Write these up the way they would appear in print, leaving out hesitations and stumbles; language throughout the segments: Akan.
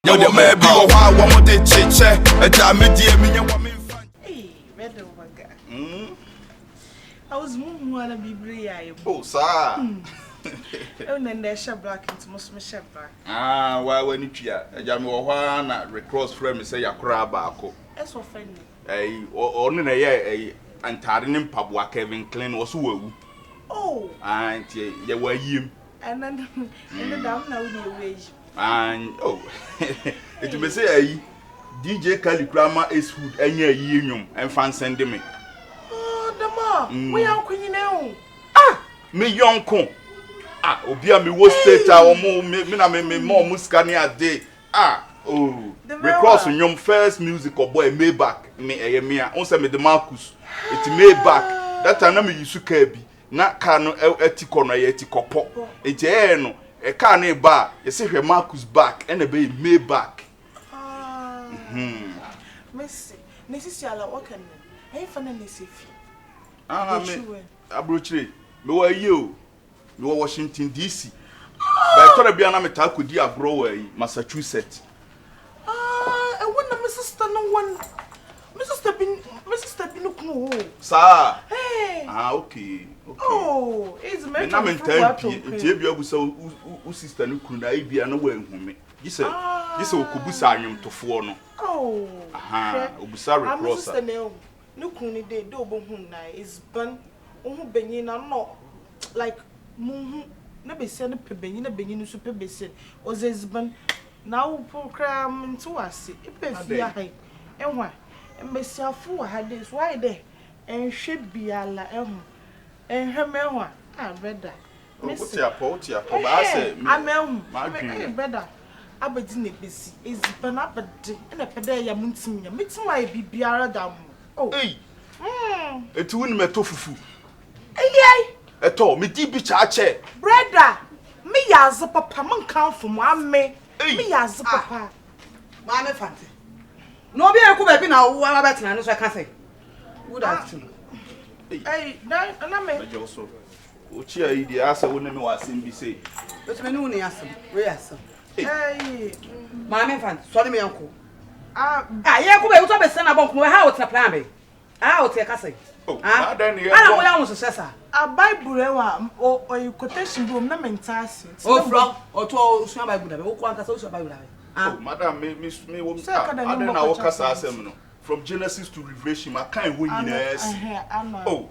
Yo, the man be a one day chiche, a time me woman. Hey, better work. I was moving one of be oh, sir. And then they shall black into most shepherd. Ah, why when you cheer, a Jamuana recross frame say a crab barco. That's what funny. Only a year, and Tardinim Pabwa Kevin Klein was woo. Oh, and ye were you. And then down now the wage. And oh, it may say DJ Caligrama is food and ye union and fan send me. Oh, the more we are queen now. Ah, me young con. Ah, Obia me was state our me more muscania day. Ah, oh, recross on your first musical boy may back me a mea, also me the Marcus. It may back that time me used to kebi. Na kano etiko na etiko pop eje no e ka na ba e se hwe Marcus back and e be may back Messi nesisi ala wakan e fa na nesifi me abrochire me wa you me wa Washington DC ba to na bia na me ta kodi agro wa yi Massachusetts e wona me sister no one me sister bin no sir hey okay oh it's me na me tie bia bu so u sister no kunu na bia no wa enhume gise okubusa anwom tofo no oh obusa recross sister no kunu ni dey do bo hu na is ban ohu benyin na no like mu na be se no pe benyin na benyin so pe be se ozezban na wo program nto ase ipe fia hai enwa mbesiafu wa hades why there enhwe biala ehu enhwemenwa brother what's your ba say amehu brother abedi na besi ezibana abedi na pede ya muntim ya mitim ayi bibiara da mu oh etu woni meto fufu eyai eto me di bi chaache brother me yaze papa man kan fu mu ame me yaze papa ma me fante no be eku be bi na wo wa betina no so ka say good afternoon hey na me so ochi ayi di asa woni me wasim bi say but me no ni asem we asem hey ma me fante so ni me yanko ye ku be wo to be se na bonko we ha wo tra plan be wo te ka say ah then you ana wo ya wo so sesa Bible ewa o quotation boom na mentasi from o to so Bible da be wo ko anka so Bible da be oh madam me wo I don't know what kasa asem no from Genesis to Revelation I can't win yes oh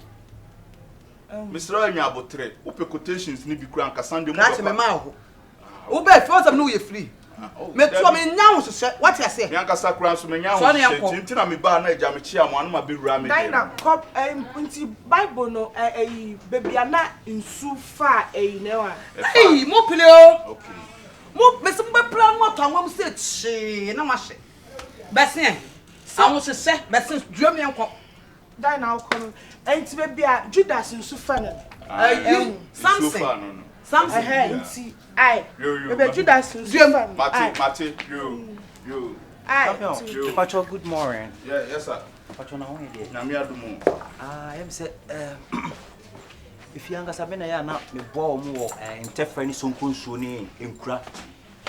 Mr. Anya abotre ope quotations ni bi kura anka Sunday mo na me ma ho wo be feel some no ye free me to me nya wo so what you say me anka sakura so me nya wo tintina me ba na eja me chia mo anu ma be wura me Daina cop nti Bible no baby ana nsu fa newa mo pele o okay mo me some plan mo to am say chi na ma hye besin awon se besin duam ye nko Daina ko nti baby a Judas nsu fa na something nti ai baby Judas nsu fa Mate you Pacho, good morning. Yes sir. Pacho na woni dey. Na me adumu. Em say if you anga sabe na ya na me bo omo wo interfere ni sonko nsuo ni enkura.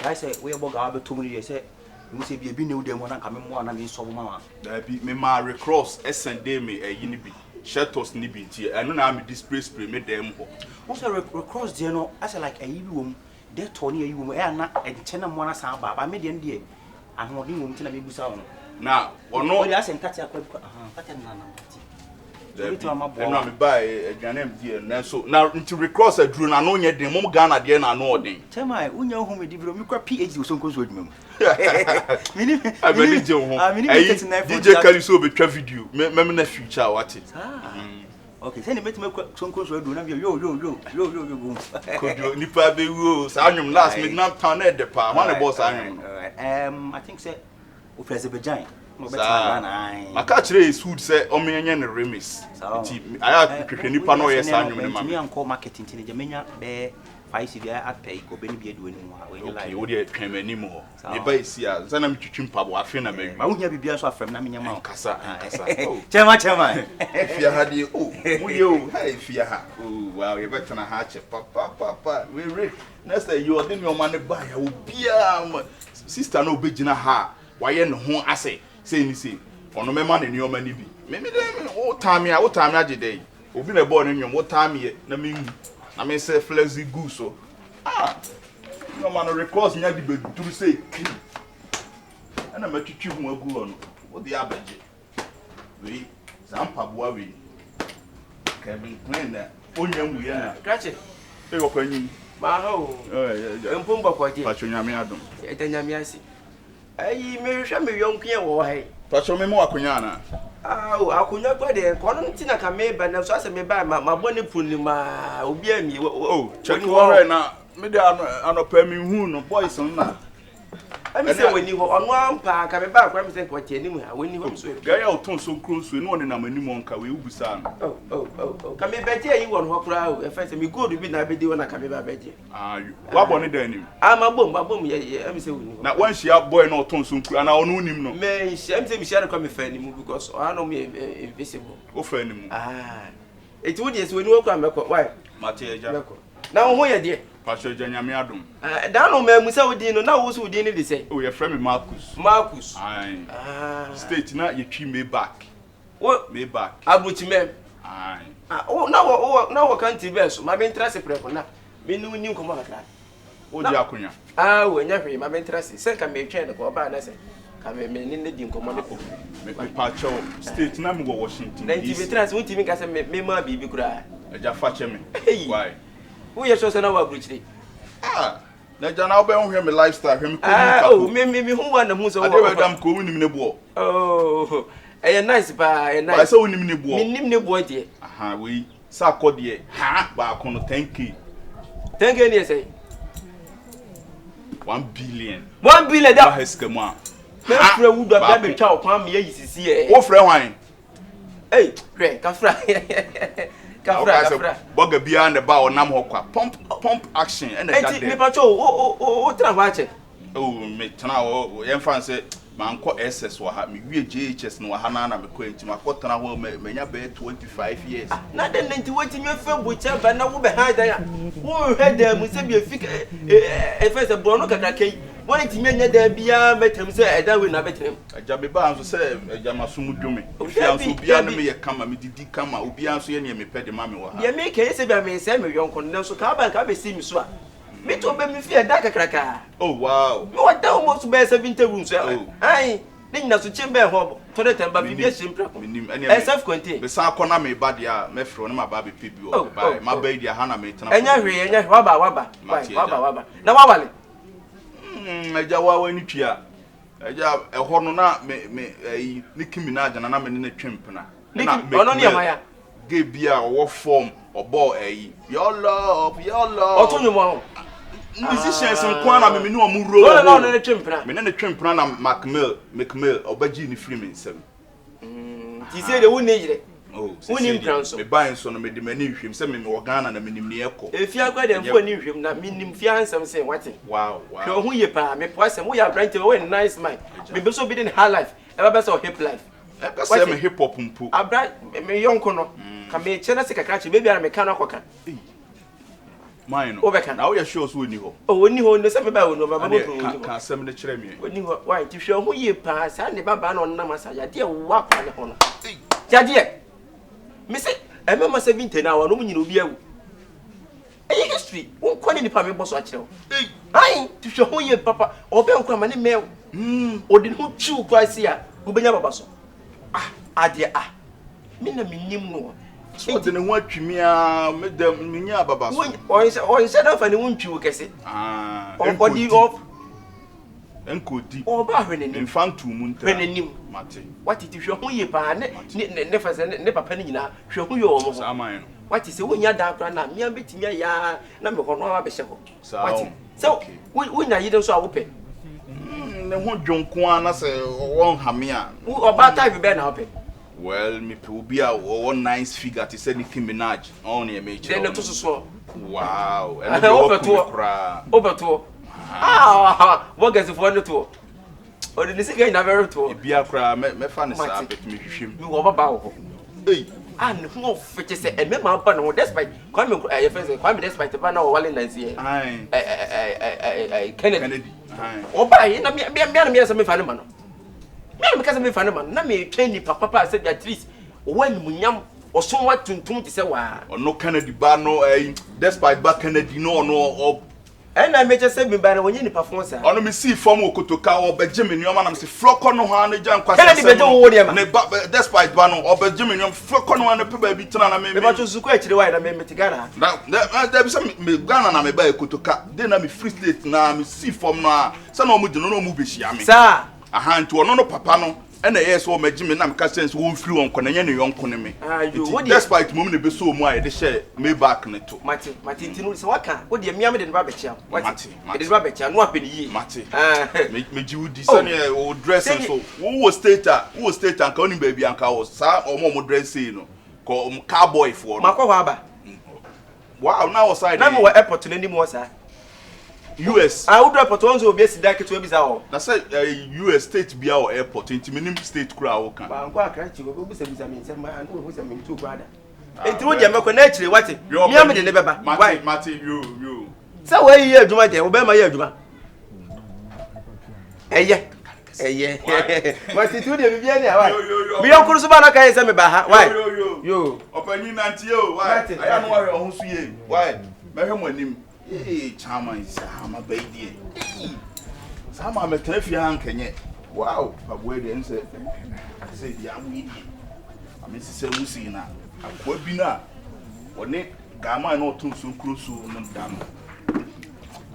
I say we boga wa beto mu dey say mu say bi ne udem ho na nka me mo na me so bo ma. Da bi me ma recross SND me ni bi. Shelters ni bi nti eno na me display spray me dem ho. Wo say recross dey no I say like ayi bi wom. Dey to ni ayi wom e na enche na mo na san ba me dey ndie. Ahodi wom tina me busa wono. Na ono we ase ntati akwa pata na na ntati. Eno me buy aduane am die na so na nti recross aduru na no nye den mom Ghana de na no odin. Tema unya hu me divro me kwa PhD so nko so adwuma mu. Mini je ho. DJ Kali so betwa video. Me na future what it. Okay, say ni metima so nko so adwuma na yo. Kodio nipa be wo sa anwum last midnight town na de pa. One the boss anwum. I think say o Azerbaijan no better na maka kire is food say o menye ne remis nti aya kwehwe nipa no ye sa anwum ne ma me anko marketing tin je menya be 5 cedi atpai ko be ni bi aduani mu ha we ni like o de twemani mu ho ne ba isi a za na metwitwi mpabo afi na mawi ma wonya bibia so afrem na menya ma kasa chema fia ha de mu ye o ha fia ha wow ye betana ha che papa we next day you dey me o man ba ya obia sister no obegina ha waye ne ho ase say ni say ono mema ne nioma ni bi me o time agide obi na bo ne nwom o time na me ngu na me say flexi good so no man records nya di beduru say ana matwitwi ho agu ono wo de abaje we zampa boa we Kevin plan that onyam we na krache e go kwanyim ma ho empumba kwa je pacho nyame adom nyame asi ayi me hwa me yonku ye wo hai pacho me mo akonya na akonya kwa de kono ntina ka me ba na so ase me ba ma bone puni ma obi ami check wo right na me de anopa mi hu no boys na ami se woni ho ono ampa ka me ba kwa me se kwa tiani mu ha woni ho so ga ya oton so nkron so no na mani mo nka we ubusa no ka me beje yi won ho kura o e fa se me gold bi na bedi wona ka me ba beje wa bone da nim ma bom ye ami se woni ho na wan shia boy na oton so nkru ana ono nim no me shia ami se me shia kwa me fa ni mu because I know me invisible o fa ni mu eti wodi ese woni wo kwa me ko why mate eja na wo ho ye de pacho eja nyame adom da no me musa wodi no na wo so wodi ni de say o ye frame me Marcus state na ye twi me back abuchi me na wo kan ti be so ma be interest preko na me nu ni nkomo akra o di akonya wo nya hwe ma be interest se ka me twen ko ba na se ka me ni di nkomo ne ko me pacho state na me go Washington na ti be interest won ti mi ka se me ma bibi kura eja fache me why wo ye so se na wa abuchi na jana obe hwe me lifestyle hwe me ko me hu wa na hu so wo ade we dam ko wonim ne bo eh nice ba nice ba se wonim ne bo nim ne bo de we sa akode ba ko no 10k ni say 1 billion da haskemu a me fra wu do ba be twa okwan me yi sisi wo fra hwan re ka fra boga bia ne ba onam ho kwa pump action and that me pacho o tra ho ache me tana o yen fan say man ko SS wa ha me wie JHS no ha na me ko entima ko tana ho me nya be 25 years na den 90 wati me fa bucha ba na wo be ha dan ya wo hwe da mu se bi fika fa se bro no kakra kai wọ́n ti menya da bia metem se eda we na betem aja be ba anso se aja masum dwome ofi anso bia na me ye kama me didi kama obi anso ye ne me pede ma me wa ha ye me ke se bia me se me yonko ne so ka ba si mi so a me to be me fi eda kakraka wow me wa da mo so be 70 rooms ai ni na so chimbe ho to the temba bi bia chimpra ko self contain be san kona me ba dia me fro na ma ba be pebi o ba ma ba dia ha na me tena enya hwe waba na wawale eja wa wani twa eja ehọ no na me Nicki Minaj na me ne twempena na ono ne amaya ge bia wo form obo your love otunyu mo musicians nko na me ne omu ro no ne twempena me ne twempena na McMill obaji ni free me nsem ti se de woni yire woni pranso me ban so no me de mani hwem se me Ghana na menim ne ekọ efi agwade mfo ni hwem na menim fi ansem se wate wow ko hu ye pa me po asem wo ya brand we nice man me be so be in high life e ba be so hip life e ka se me hip hop mpu abra me yonko no ka me chena se kakra che baby ara me kan akoka mine no obeka na wo ya show so oni ho oni ho no se me ba wo no ba ba ka asem ne kire me oni ho why ti hwe hu ye pa sa ne baba na onna masa ya de wa kwa ne ho no ya de me say emema 70 na wa no nyina obi awu history won kwani ni pa me boso a kire wo ai ti hwe ho ye papa obe nkwa ma ne mew odi no chu kwa sia ubenya baba so ade me na menim no so de ne ho atwimi a me dem nya baba so o se da fa ne won twi kese odi of enkodi oba hwenenim infantum munta hwenenim mate wati ti hwe ho ye pa ne fa se ne papa ne nyina hwe ho ye o mo saman no wati se wonya da akra na mia betimia ya na me hono aba behye ho wati so wonya yide so a wo pe ne ho dwonko ana se won hame a oba type be na wo pe well me pe obi a wo nice figure to say Nicki Minaj on e me che then to so wow and the obeto what gets for the to or the second na very to bia kra me fa ne sa bet me hwehwem me wo baba wo and who fetch say and me man pan despite come your friends come despite the banner wale nansi Kennedy oba na me say me fa ne ma no me ka say me fa ne ma na me twen ni papa say at least when munyam oso wa tuntum ti say wa no Kennedy ba no despite ba Kennedy no and I make say me ba na wonye ni performance ono me see form okotoka obeje me nyoma na me say floko no ha na jan kwasa Kennedy beje wo de ma ne despite ba no obeje me nyoma floko no na pe ba bi tena na me ba to suko akire wa na me metigana na be say me Ghana na me ba okotoka de na me free state na me see form no say na omu de no mu be hia me sir aha nti ono no papa no ena yes wo magye me na me ka sense wo mfiri won ko na nya ne yonko ne me despite mum ne be so mu aye de share me back ne to mate ntinu se waka wo de miam de ne ba be chia mate de ba be chia no apeni yi mate me ji wudi sane o dress so wo state anka oni ba bi anka wo sa omo dress no ko cowboy for makwa ho aba wow now side na me wa airport ne ni mo sa US I would report on so be sida keto be za o na say US state bia or airport nti minim state kura wo kan ba nko akra chi go be bisa me nsem ma nko ho se me tu brother enti wo je meko na akire wate miam de ne beba why mate you say we yi adwuma je wo be ma yi adwuma eye mate tu de bibia ni why mi yon kuru so ba na kan se me ba ha why yo opanyi nanti yo why aya no wa ho so ye why mehwe mo anim chama isama baby sama metrafi hankenye wow abwe de nse say dia wi amesi se wusi na akwa bi na one gama na otun so nkrusu no dam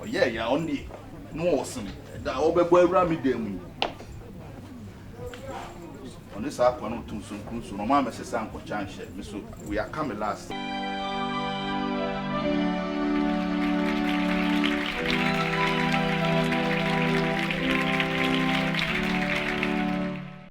oye ya oni no osin da obebo awura mi dem oni sa akwa na otun so nkrusu no ma mesesa anko chanshe me so we are coming last